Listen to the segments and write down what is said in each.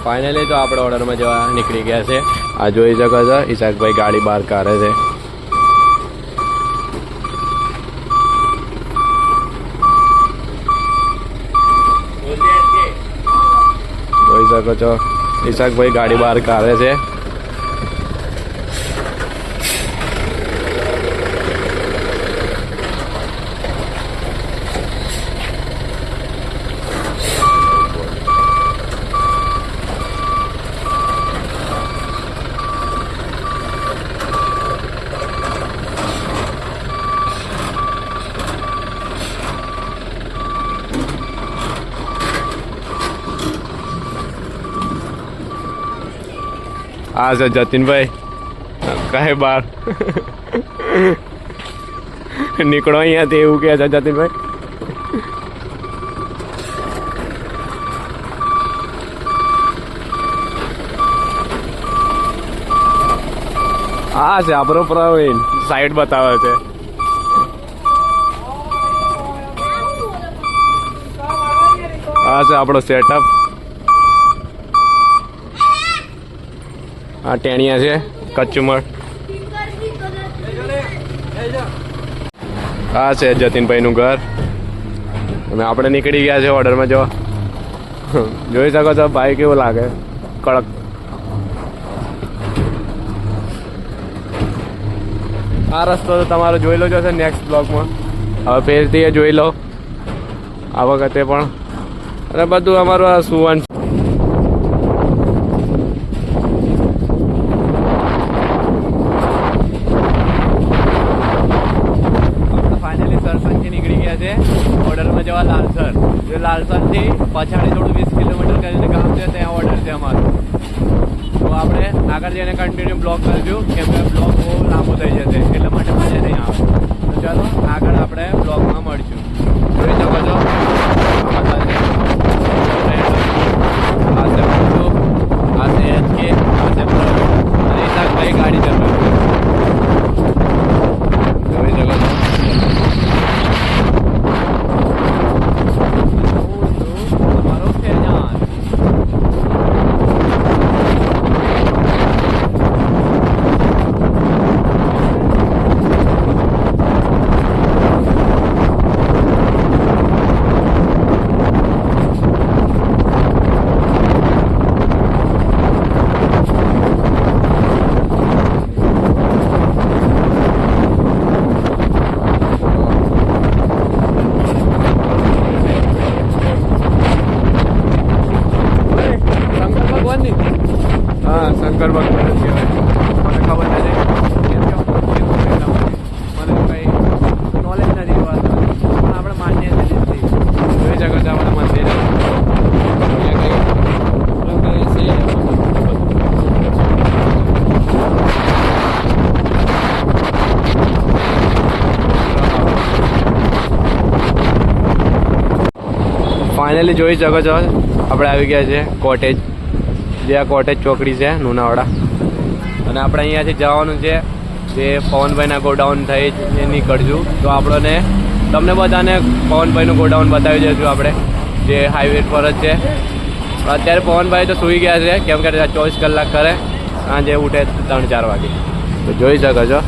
Finally તો આપણે ઓર્ડરમાં જવા નીકળી ગયા છે. આ જોઈ શકો છો ઈશાકભાઈ ગાડી બહાર કાઢે છે. જોઈ શકો છો ઈશાકભાઈ ગાડી બહાર કાઢે છે. આ છે જતીનભાઈ કહે બાર નીકળો અહીંયાથી એવું કહે છે જતીનભાઈ. આ છે આપણો પ્રવીણ સાઈડ બતાવે છે. આ છે આપણો સેટઅપ. આ ટેણિયા છે કચ્ચુમળ. આ છે જતીનભાઈનું ઘર અને આપણે નીકળી ગયા છે ઓર્ડરમાં જવા. જોઈ શકો છો ભાઈ કેવું લાગે કડક. આ રસ્તો તો તમારો જોઈ લો જશે નેક્સ્ટ બ્લોગમાં. હવે ફેરથી એ જોઈ લો આ વખતે પણ. અને બધું અમારું આ સુવન ઓર્ડરમાં જવા લાલસર. જે લાલસરથી પછાડી થોડું 20 કિલોમીટર કરીને ગામ છે ત્યાં ઓર્ડર છે અમારો. તો આપણે આગળ જઈને કન્ટિન્યુ બ્લોગ કરશું કેમ કે બ્લોગ બહુ લાંબો થઈ જશે એટલા માટે મજા નહીં આવે. તો ચાલો આગળ આપણે બ્લોગમાં મળશું. જોઈ શકો છો ભાઈ ગાડી ચલાવે. જોઈ શકો છો શંકર ભગવાન જ કહેવાય. મને ખબર નથી કેમ કે મને કંઈ નોલેજ નથી વાત પણ આપણે માન્ય નથી. જોઈ શકો છો આપણે મંદિર ફાઇનલી જોઈ શકો છો આપણે આવી ગયા છે કોટેજ. જે આ કોટેજ ચોકડી છે લુણાવાડા. અને આપણે અહીંયાથી જવાનું છે જે પવનભાઈના ગોડાઉન થઈ નીકળશું. તો આપણને તમને બધાને પવનભાઈનું ગોડાઉન બતાવી દઈશું આપણે જે હાઈવે પર જ છે. અત્યારે પવનભાઈ તો સૂઈ ગયા છે કેમ કે 24 કલાક કરે. સાંજે ઉઠે 3-4 વાગે. તો જોઈ શકો છો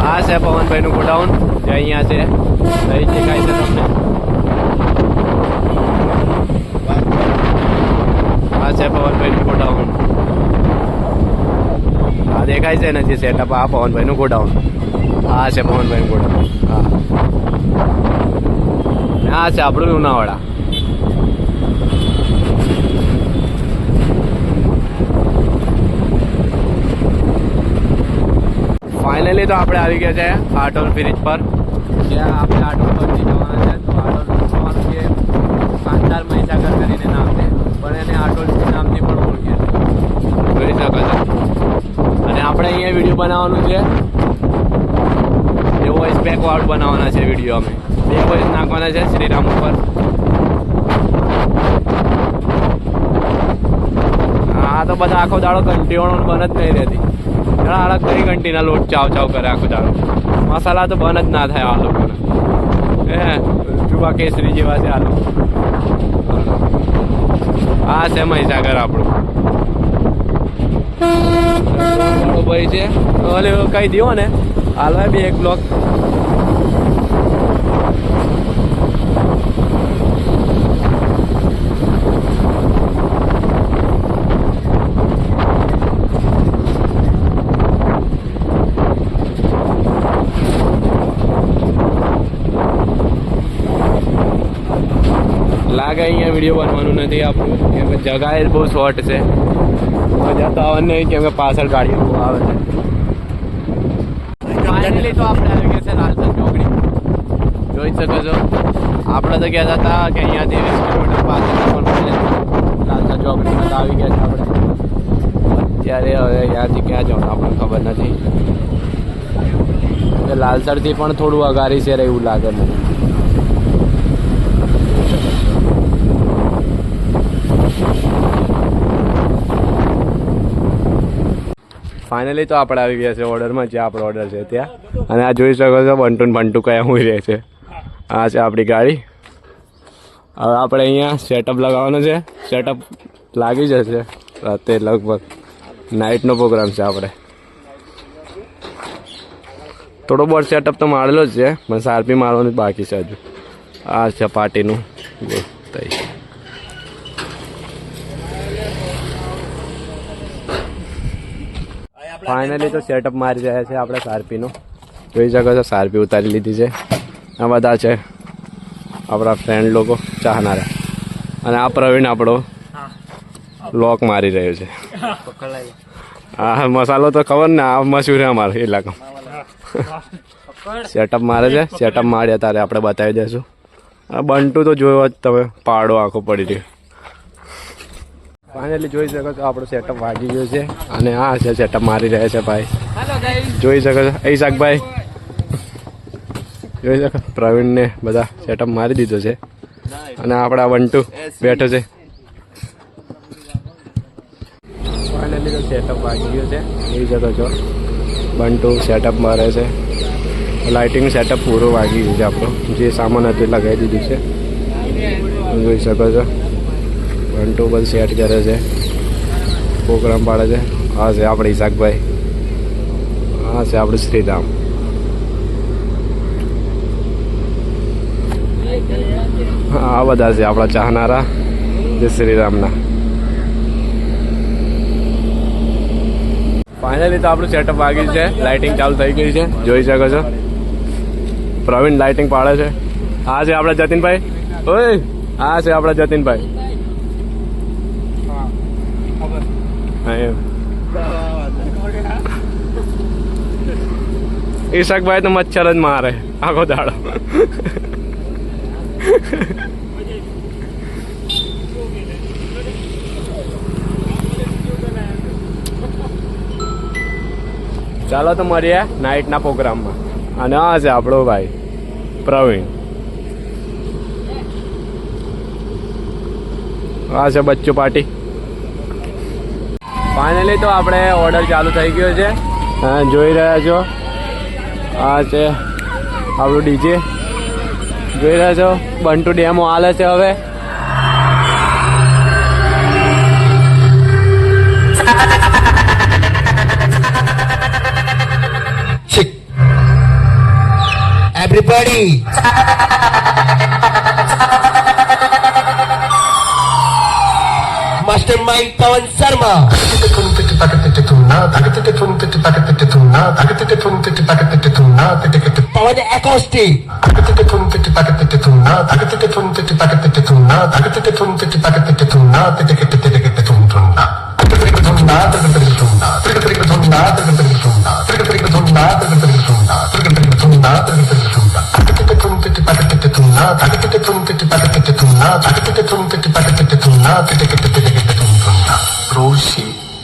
આ છે પવનભાઈનું ગોડાઉન જે અહીંયા છે. અહીં દેખાય છે તમને. આ છે પવનભાઈનું ગોડાઉન. આ દેખાય છે ને જે સેટઅપ આ પવનભાઈનું ગોડાઉન. આ છે પવનભાઈનું ગોડાઉન. હા આ છે આપણું લુણાવાડા. ફાઇનલી તો આપણે આવી ગયા છે આટોલ બ્રિજ પર. જ્યાં આપણે આટોલ પરથી જવાના છે. તો આટોલ જવાનું છે શાનદાર મહીસાગર કરીને નામ છે પણ એને આટોલ નામથી પણ ઓળખીએ જોઈ શકો છો. અને આપણે અહીંયા વિડીયો બનાવવાનું છે એ વોઇસ પેક વાળું બનાવવાના છે વિડીયો. અમે 2 વોઇસ નાખવાના છે શ્રીરામ ઉપર. આ આ તો બધા આખો દાડો ઘંટીઓનો બંધ જ નહીં રહેતી. જણા કઈ ઘંટીના લોટ ચાવ ચાવ કરે આખો દાડો. મસાલા તો બંધ જ ના થાય આ લોકોને. જુવા કેસરી જેવા છે આ લોકો. આ છે મહીસાગર આપણું. ભાઈ છે ઓલે કહી દો ને હાલવા બી એક બ્લોક. લાગે અહીંયા વિડીયો બનવાનું નથી આપણું, કેમ કે જગા બહુ શોર્ટ છે. મજા તો આવવાનું નહીં કેમ કે પાછળ ગાડીઓ બહુ આવે છે. ફાઇનલી તો આપણે આવી ગયા છે લાલસર ચોકડી. જોઈ શકો છો આપણે તો કહેતા હતા કે અહીંયાથી 20 કિલોમીટર પાછળ લાલસર ચોકડીમાં આવી ગયા છે આપણે. અત્યારે હવે અહીંયાથી ક્યાં જવાનું આપણને ખબર નથી. લાલસરથી પણ થોડું અગારી છે એવું લાગે મને. ફાઇનલી તો આપણે આવી ગયા છે ઓર્ડરમાં, જ્યાં આપણો ઓર્ડર છે ત્યાં. અને આ જોઈ શકો છો બંટુ ને બંટુ કયા હું રહે છે. આ છે આપણી ગાડી. હવે આપણે અહીંયા સેટઅપ લગાવવાનો છે. સેટઅપ લાગી જશે રાતે લગભગ. નાઇટનો પ્રોગ્રામ છે આપણે. થોડો બહુ સેટઅપ તો મારેલો જ છે પણ સારપી મારવાનું જ બાકી છે હજુ. આ છે પાર્ટીનું થઈ. ફાઇનલી તો સેટઅપ મારી રહ્યા છે આપણે સારપીનું. જોઈ શકો છો સારપી ઉતારી લીધી છે. આ બધા છે આપણા ફ્રેન્ડ લોકો ચાહનારા. અને આ પ્રવીણ આપણો લોક મારી રહ્યો છે. હા મસાલો તો ખબર ને, આ મશહૂર છે અમારા ઇલાકામાં. સેટઅપ મારે છે. સેટઅપ માર્યા તારે આપણે બતાવી દઈશું. આ બંટુ તો જોયો જ તમે, પાડો આખો પડી રહ્યો. ફાઇનલી જોઈ શકો છો આપણું સેટઅપ વાગી ગયું છે. અને આ છે સેટઅપ મારી રહ્યા છે ભાઈ. જોઈ શકો છો ઈશાકભાઈ. જોઈ શકો પ્રવીણને બધા સેટઅપ મારી દીધો છે. અને આપણા બંટુ બેઠો છે. ફાઇનલી તો સેટઅપ વાગી ગયું છે. જોઈ શકો છો બંટુ સેટઅપ મારે છે. લાઇટિંગ સેટઅપ પૂરું વાગી ગયું છે આપણું. જે સામાન હતું લગાવી દીધું છે. જોઈ શકો છો બંટુ બધું સેટ કરે છે, પ્રોગ્રામ પાડે છે. આ છે આપણે ઈશાકભાઈ. આ છે આપણું શ્રીરામ. આ બધા છે આપણા ચાહનારા જે શ્રીરામના. ફાઇનલી તો આપણું સેટઅપ વાગ્યું છે. લાઇટિંગ ચાલુ થઈ ગઈ છે. જોઈ શકો છો પ્રવીણ લાઇટિંગ પાડે છે. આ છે આપણા જતીનભાઈ. ઓય આ છે આપણા જતીનભાઈ. ઈશાકભાઈ તો મચ્છર જ મારે આખો દાડો. ચાલો તો મળીએ નાઇટના પ્રોગ્રામમાં. અને આ છે આપણો ભાઈ પ્રવીણ. આ છે બચ્ચો પાર્ટી. ફાઇનલી તો આપણે ઓર્ડર ચાલુ થઈ ગયો છે. જોઈ રહ્યા છો આ છે આપણું ડીજે. જોઈ રહ્યા છો બંટુ ડેમો હાલે છે હવે. Everybody. Mastermind Pawan Sharma. Pawan Acoustic.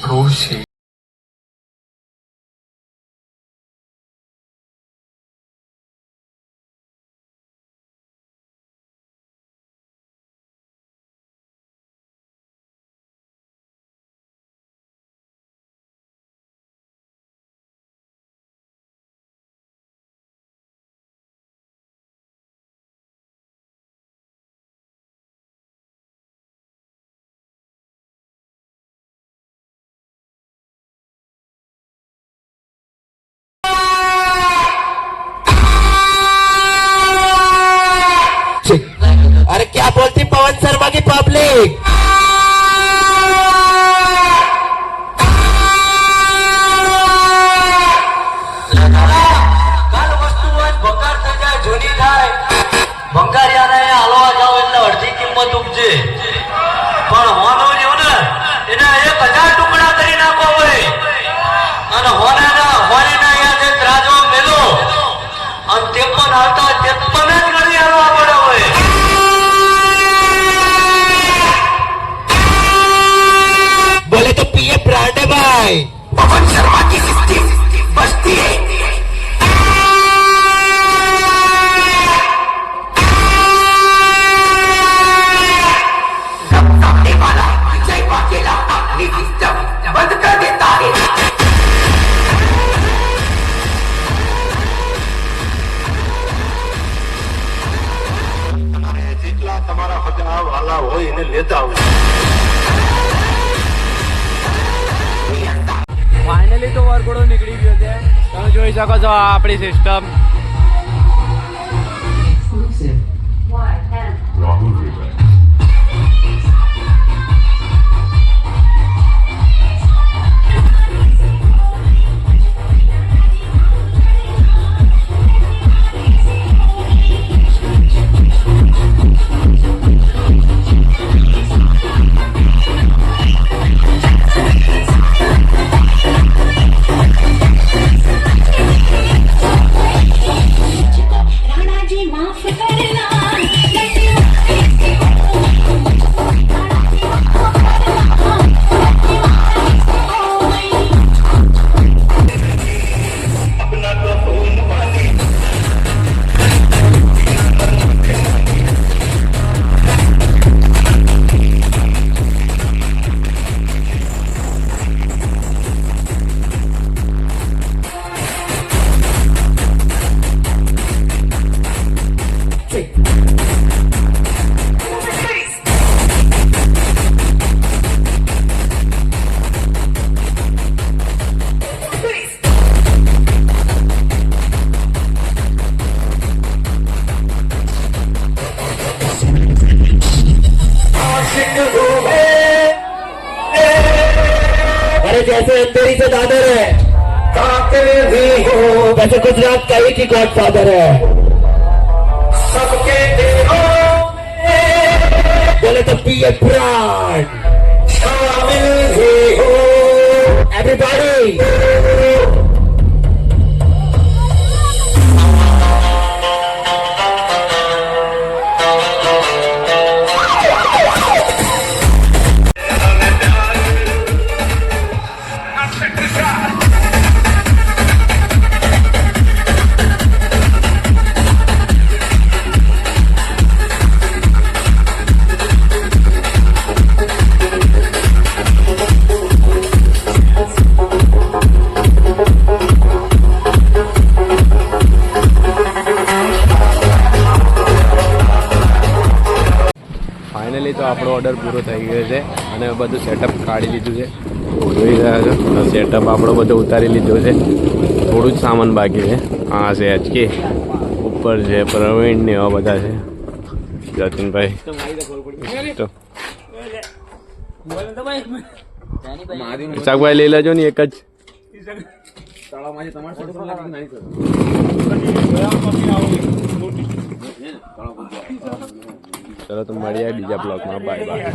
Roshi. public. કાલ વસ્તુ હોય ભંગાર થઈ જાય જૂની થાય ભંગારિયાને હાલવા જાવ એટલે અડધી કિંમત ઉપજે પણ હોનો રહ્યો ને એને 1000 ટુકડા કરી નાખો હોય અને હોનેના યાદ એક રાજો મેલો અને 53 આવતા 53 જ ગણી હાલવા પડે હોય बोले तो पीए ब्रांडे भाई पवन शर्मा की सिस्टम बस्ती है. सामने वाला विजय वाघेला अपनी सिस्टम बंद कर देता है. જેટલા તમારા હગા વાલા હોય એને લેતા આવજો. ફાઇનલી તો વરઘોડો નીકળી ગયો છે તમે જોઈ શકો છો આ આપણી સિસ્ટમ अरे जैसे अंधेरी से दादर है कातिल भी हो वैसे गुजरात का एक ही गॉड फादर है सबके दिलों में बोले तो पीए ब्रांड शामिल भी हो एवरीबॉडी. ફાઇનલી તો આપણો ઓર્ડર પૂરો થઈ ગયો છે અને બધું સેટઅપ કાઢી લીધું છે જોઈ રહ્યા છો સેટઅપ આપણો બધો ઉતારી લીધો છે થોડું જ સામાન બાકી છે આ છે HK ઉપર છે પ્રવીણ ને એવા બધા છે જતીનભાઈ તો શાકભાઈ લઈ લેજો ને એક જ ચલો તો મળીએ બીજા બ્લોગમાં બાય બાય